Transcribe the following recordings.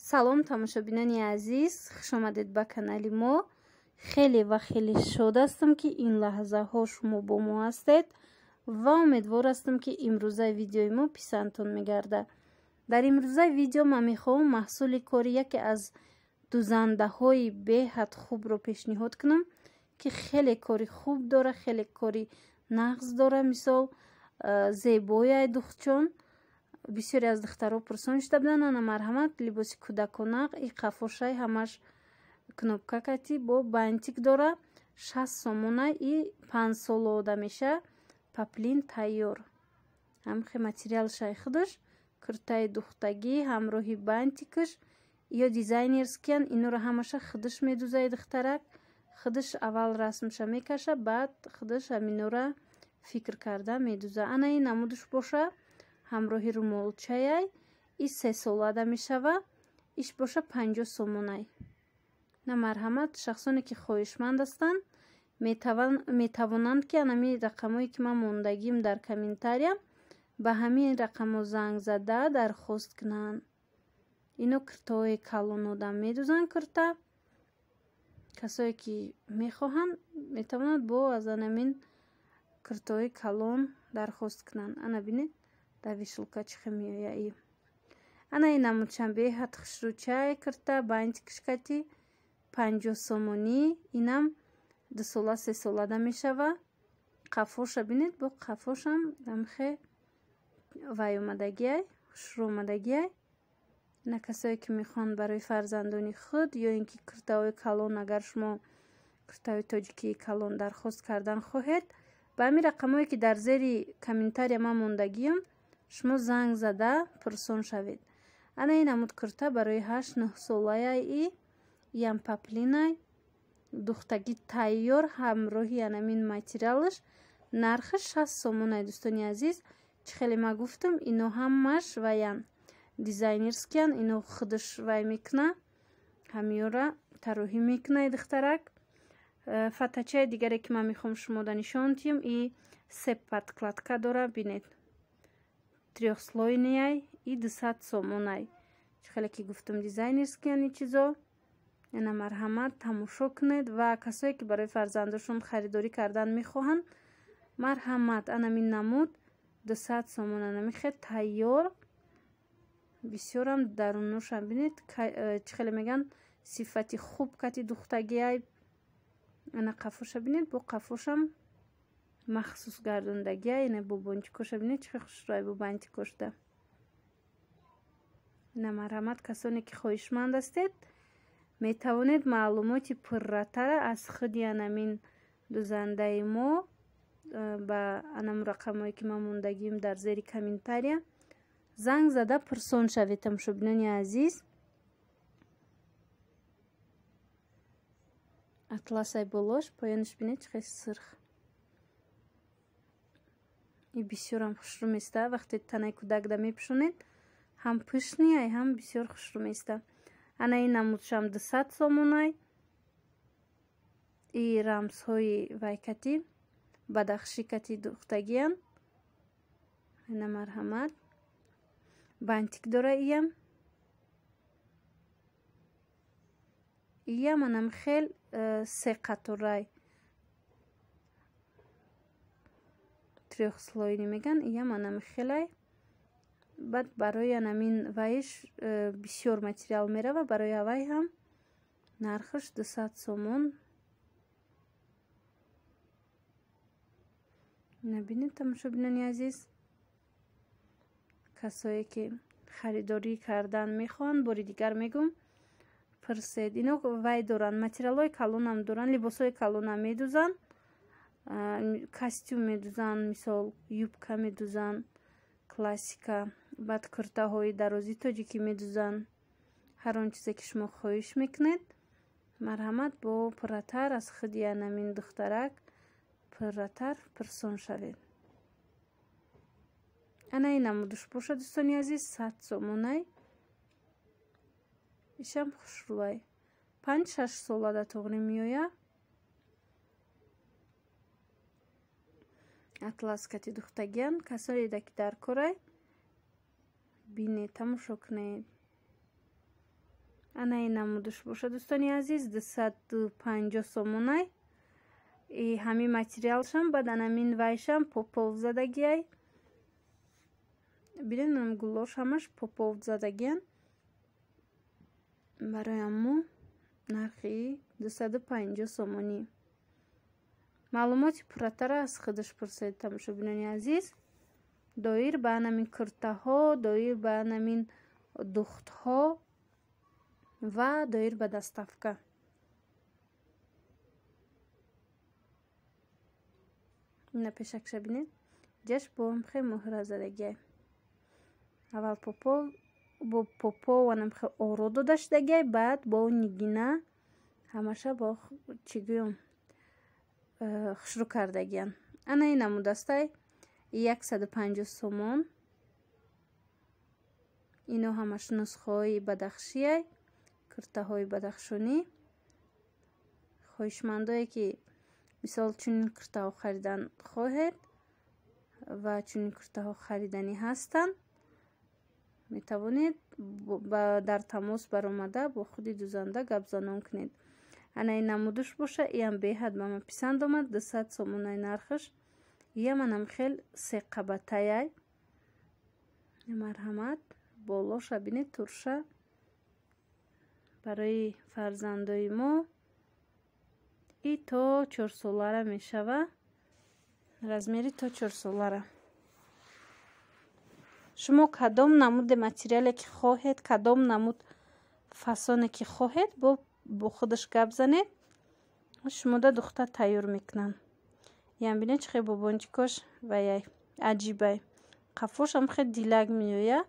салом тамошобинони азиз, хуш омадед ба канали мо. Хеле ва хеле шод ҳастам ки ин лаҳзаҳо шумо бо мо ҳастед ва умедвор ҳастам ки имрӯзаи видеои мо писандтон мегардад. дар имрӯзаи видео ман мехоҳам маҳсули кори яке аз дузандаҳои беҳад хубро пешниҳод кунам ки хеле кори хуб дора, хеле кори нағз дора. Мисол зебояй духчон. бисёре аз духтаро пурсон шуда буданд: ана марҳамат либоси кӯдакона и қафошай ҳамаш кнопкакати бо бантик дора, 60 сомона и 5 соло ода меша. Паплин тайёр. ҳамхе материалшай худаш куртаи духтагӣ ҳамроҳи бантикаш ё дизайнерскиян. инуро ҳамаша худаш медузаи духтарак. худаш аввал расмша мекаша, баъд худаш ҳаминора фикр карда медуза. ана ин намудуш боша ҳамроҳи румолчаяй и 3 солада мешава. иш боша 50 сомонай. на марҳамат шахсоне ки хоҳишманд ҳастанд метавонанд ки анами рақамое ки ман мондагим дар комментария ба ҳамин рақамо занг зада дархост кунанд. ино куртаҳои калон одам медузанд. курта касое ки мехоҳанд метавонанд бо аз анамин куртаҳои калон дархост кунанд. ана бинед дар вишулка чихе меояи. ана ин намудшам беҳад хушрӯчай курта бантикшкати 50 сомонӣ. инам 2 сола 3 солада мешава. қафоша бинед, бо қафошам дамхе вай омадагиай, хушрӯ омадагиай. ина касое ки мехоҳанд барои фарзандони худ ё ин ки куртаҳои калон, агар шумо куртаҳои тоҷикии калон дархост кардан хоҳед, ба ҳамин рақамое ки дар зери комментария ман мондагиам шумо занг зада пурсон шавед. ана ин намуд курта барои 8-9 солаи ям паплинай духтагӣ тайёр ҳамроҳи анамин материалаш. нархаш 60 сомонай. дӯстони азиз, чӣ хеле ма гуфтам, ино ҳамаш ваян дизайнерскиян. ино худаш вай мекуна, ҳамиёра тарӯҳӣ мекунай духтарак. фатачаи дигаре ки ман мехоҳам шумода нишон диҳам, и 3 подкладка дора. бинед, трёхслойнияй и 200 сомонай. чӣ хеле ки гуфтам дизайнерскиян и чизо. ина марҳамат тамошо кунед ва касое ки барои фарзандошон харидорӣ кардан мехоҳанд, марҳамат анамин намуд 200 сомона намехе тайёр. бисёрам даруношам бинед чӣ хеле меган сифати хуб кати духтагиай. ана қафоша бинед, бо қафошам махсус гардондагиай. ина бо бонтикоша бинед чӣ хеле хушрӯай бо бантикошда. ина марҳамат касоне ки хоҳишманд ҳастед метавонед маълумоти пурратара аз худи анамин дузандаи мо ба анам рақамое ки ман мондагим дар зери комментария занг зада пурсон шавед. тамошобинони азиз, атласай болош, поёнаш бинед чӣ хеле сирх. и бисёрам хушрӯ места. вақте танаи кӯдакда мепӯшонед, ҳам пӯшнияй, ҳам бисёр хушрӯ места. ана ин намудшам 200 сомонай. и рамзҳои вайкати бадахшикати духтагиян. ина марҳамат бантик дора. иям анам хел 3 қаторай трёхслойни меган. иям анам хелай. баъд барои анамин вайш бисёр материал мерава. барои авай ҳам нархаш 200 сомон. набинед тамошобинони азиз, касое ки харидорӣ кардан мехоҳанд, бори дигар мегӯм, пурсед. ино вай доранд, материалҳои калонам доранд, либосҳои калонам медузанд, костюм медузанд, мисол юбка медузанд, классика. баъд куртаҳои дарози тоҷикӣ медузанд. ҳар он чизе ки шумо хоҳиш мекунед, марҳамат бо пурратар аз худи анамин духтарак пурратар пурсон шавед. ана ин намудуш боша дӯстони азиз, 100 сомонай. ишам хушрӯай 5-6 солада тоғри меоя. атласкати духтагиян. касое ки дар корай бинед, тамошо кунед. ана ин намудуш боша дӯстони азиз 250 сомонай ҳамин материалшам баъд анамин вайшам попов задагиай бинед анам гулош ҳамаш попов задагиян барои аммо нархи 250 сомонӣ. маълумоти пурратара аз худаш пурсед тамошобинони азиз. доир ба анамин куртаҳо, доир ба анамин духтҳо ва доир ба даставка. ина пешакша бинед ҷаш бо амхе муҳра задагиай. аввал бо попов анамхе оро дода шудагиай, баъд бо нигина ҳамаша бо чӣ гӯям хушрӯ кардагиян. ана ин намудастай 150 сомон. ино ҳамаш нусхаҳои бадахшиай, куртаҳои бадахшонӣ. хоҳишмандое ки мисол чунин куртаҳо харидан хоҳед ва чунин куртаҳо хариданӣ ҳастанд, метавонед дар тамос баромада бо худи дӯзанда гапзанон кунед. ана ин намудуш боша, иам беҳад ба ман писанд омад. 200 сомонай нархаш. иам анам хел секқабатаяй. марҳамат болоша бинед турша барои фарзандои мо и то 4 солара мешава. размери то 4 солара. шумо кадом намуди материале ки хоҳед, кадом намуд фасоне ки хоҳед бо худаш гап занед, шумода духта тайёр мекунам. ям бинед чӣ хел бобончикош ваяй аҷибай. қафошам хел дилак меоя.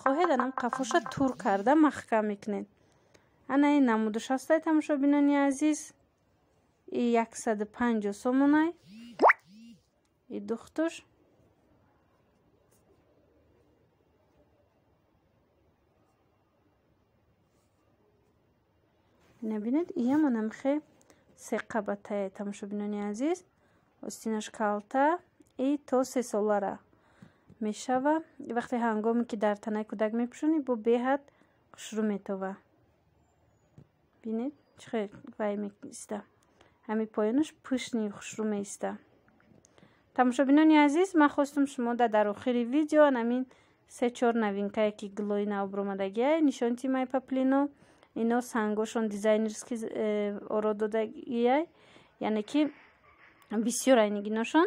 хоҳед анам қафоша тур карда маҳкам мекунед. ана ин намудуш ҳастай тамошобинони азиз. 150 сомонай и духтуш. набинед иям анамхе секқабатае тамошобинони азиз. остинаш калта и то 3 солара мешава. вақте ҳангоме ки дар танаи кӯдак мепӯшонӣ бо беҳад хушрӯ метова. бинед чӣ хел вай меиста. ҳамин поёнаш пӯшни хушрӯ меиста. тамошобинони азиз, ман хостум шумода дар охири видео анамин 3-4 новинкае ки глои нав бромадагиай нишон тимаи паплино. ино сангошон дизайнерски оро додагиай, яъне ки бисёр айнигиношон.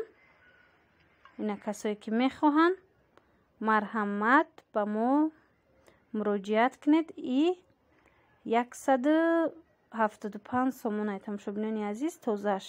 ина касое ки мехоҳанд марҳамат ба мо муроҷиат кунед. и 175 сомонай тамошобинони азиз тозааш.